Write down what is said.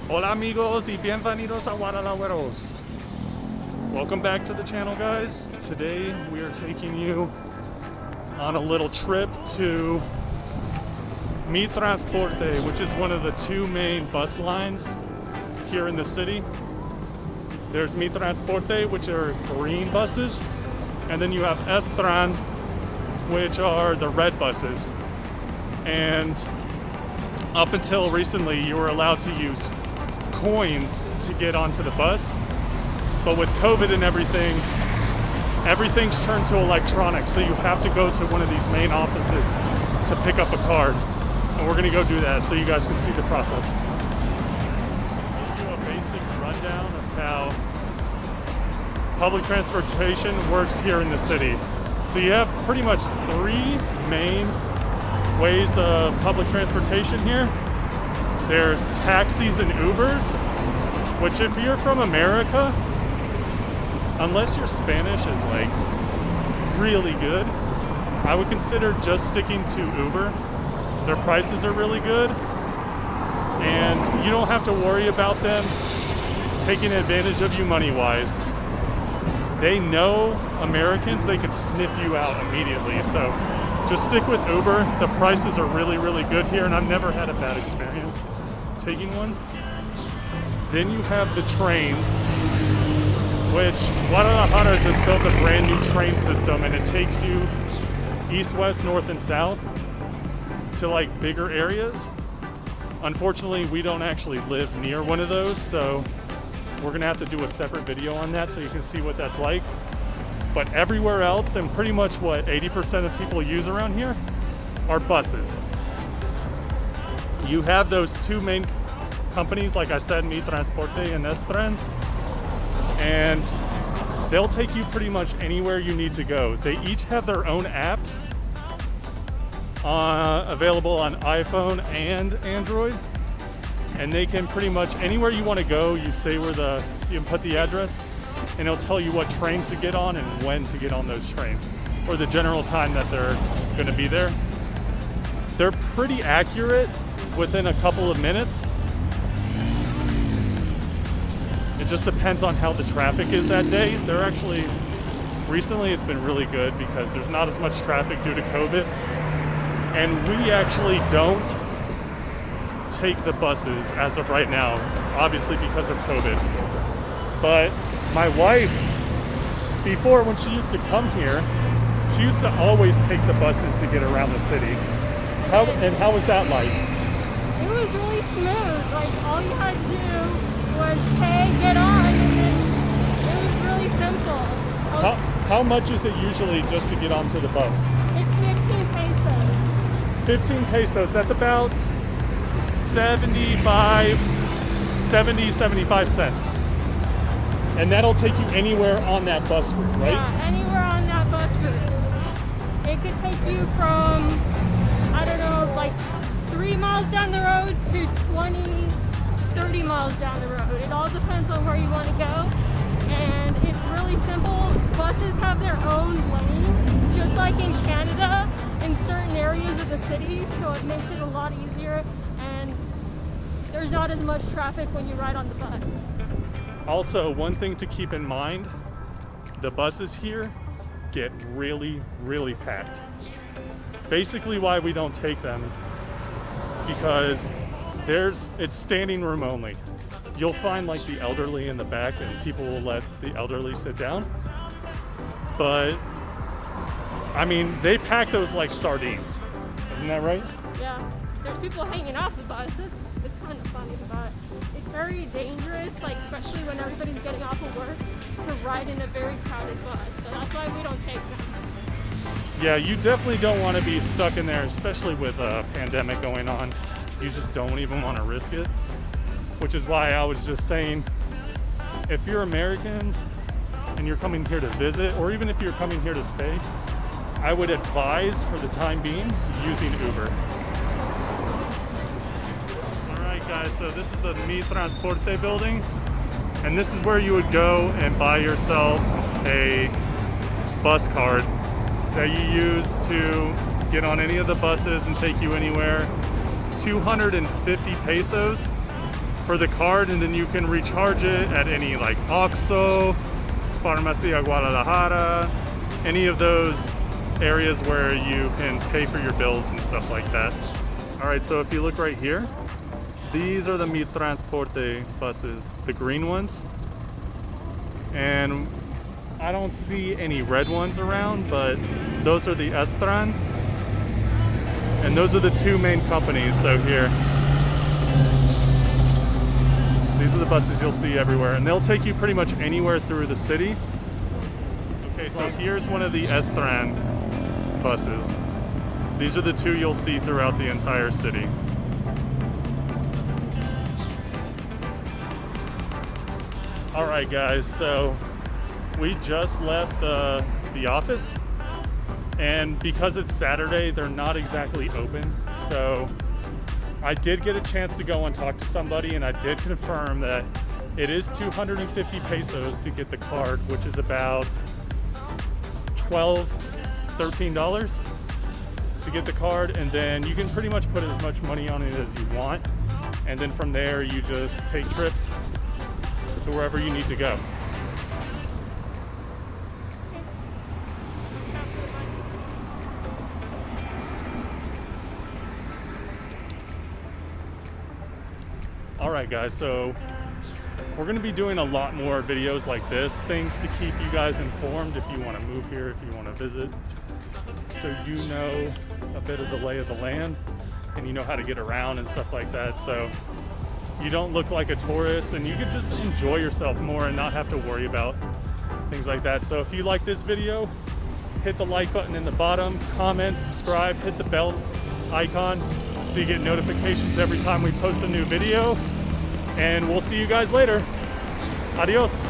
Hola amigos y bienvenidos a Guadalajara. Welcome back to the channel, guys. Today we are taking you on a little trip to Transporte, which is one of the two main bus lines here in the city. There's Transporte, which are green buses, and then you have Estran, which are the red buses. And up until recently, you were allowed to use coins to get onto the bus, but with COVID and everything's turned to electronic, so you have to go to one of these main offices to pick up a card, and we're gonna go do that so you guys can see the process. I'll give you a basic rundown of how public transportation works here in the city. So you have pretty much three main ways of public transportation here. There's taxis and Ubers, which if you're from America, unless your Spanish is like really good, I would consider just sticking to Uber. Their prices are really good, and you don't have to worry about them taking advantage of you money-wise. They know Americans, they could sniff you out immediately, so just stick with Uber. The prices are really, really good here, and I've never had a bad experience taking one. Then you have the trains, which Guadalajara just built a brand new train system, and it takes you east, west, north, and south to like bigger areas. Unfortunately, we don't actually live near one of those, so we're gonna have to do a separate video on that so you can see what that's like. But everywhere else, and pretty much what 80% of people use around here, are buses. You have those two main companies, like I said, Transporte and Estran, and they'll take you pretty much anywhere you need to go. They each have their own apps available on iPhone and Android, and they can pretty much anywhere you want to go, you say you put the address, and it'll tell you what trains to get on and when to get on those trains, or the general time that they're going to be there. They're pretty accurate within a couple of minutes. It just depends on how the traffic is that day. They're actually, recently it's been really good because there's not as much traffic due to COVID, and we actually don't take the buses as of right now, obviously because of COVID. But my wife, before, when she used to come here, she used to always take the buses to get around the city. How was that like? It was really smooth. Like, all you had to do was pay, get on, and it was really simple. How much is it usually just to get onto the bus? It's 15 pesos. 15 pesos, that's about 75 cents. And that'll take you anywhere on that bus route, right? Yeah, anywhere on that bus route. It could take you from, I don't know, like 3 miles down the road to 20, 30 miles down the road. It all depends on where you want to go. And it's really simple. Buses have their own lanes, just like in Canada, in certain areas of the city, so it makes it a lot easier, and there's not as much traffic when you ride on the bus. Also, one thing to keep in mind, the buses here get really, really packed. Basically why we don't take them, because it's standing room only. You'll find like the elderly in the back, and people will let the elderly sit down. But, I mean, they pack those like sardines. Isn't that right? Yeah, there's people hanging off the bus. It's kind of funny, but it's very dangerous, like especially when everybody's getting off of work, to ride in a very crowded bus. So that's why we don't take them. Yeah, you definitely don't want to be stuck in there, especially with a pandemic going on. You just don't even want to risk it. Which is why I was just saying, if you're Americans and you're coming here to visit, or even if you're coming here to stay, I would advise for the time being using Uber. Alright guys, so this is the Transporte building, and this is where you would go and buy yourself a bus card that you use to get on any of the buses and take you anywhere. It's 250 pesos for the card, and then you can recharge it at any like OXXO, Farmacia Guadalajara, any of those areas where you can pay for your bills and stuff like that. All right, so if you look right here, these are the Mi Transporte buses, the green ones. And I don't see any red ones around, but those are the Estran. And those are the two main companies. So here, these are the buses you'll see everywhere, and they'll take you pretty much anywhere through the city. Okay, so here's one of the Estran buses. These are the two you'll see throughout the entire city. All right, guys, so we just left the office, and because it's Saturday, they're not exactly open. So I did get a chance to go and talk to somebody, and I did confirm that it is 250 pesos to get the card, which is about $13 to get the card, and then you can pretty much put as much money on it as you want, and then from there you just take trips to wherever you need to go. All right, guys, so we're going to be doing a lot more videos like this, things to keep you guys informed if you want to move here, if you want to visit, so you know a bit of the lay of the land and you know how to get around and stuff like that, so you don't look like a tourist and you can just enjoy yourself more and not have to worry about things like that. So if you like this video, hit the like button in the bottom, comment, subscribe, hit the bell icon so you get notifications every time we post a new video, and we'll see you guys later. Adios.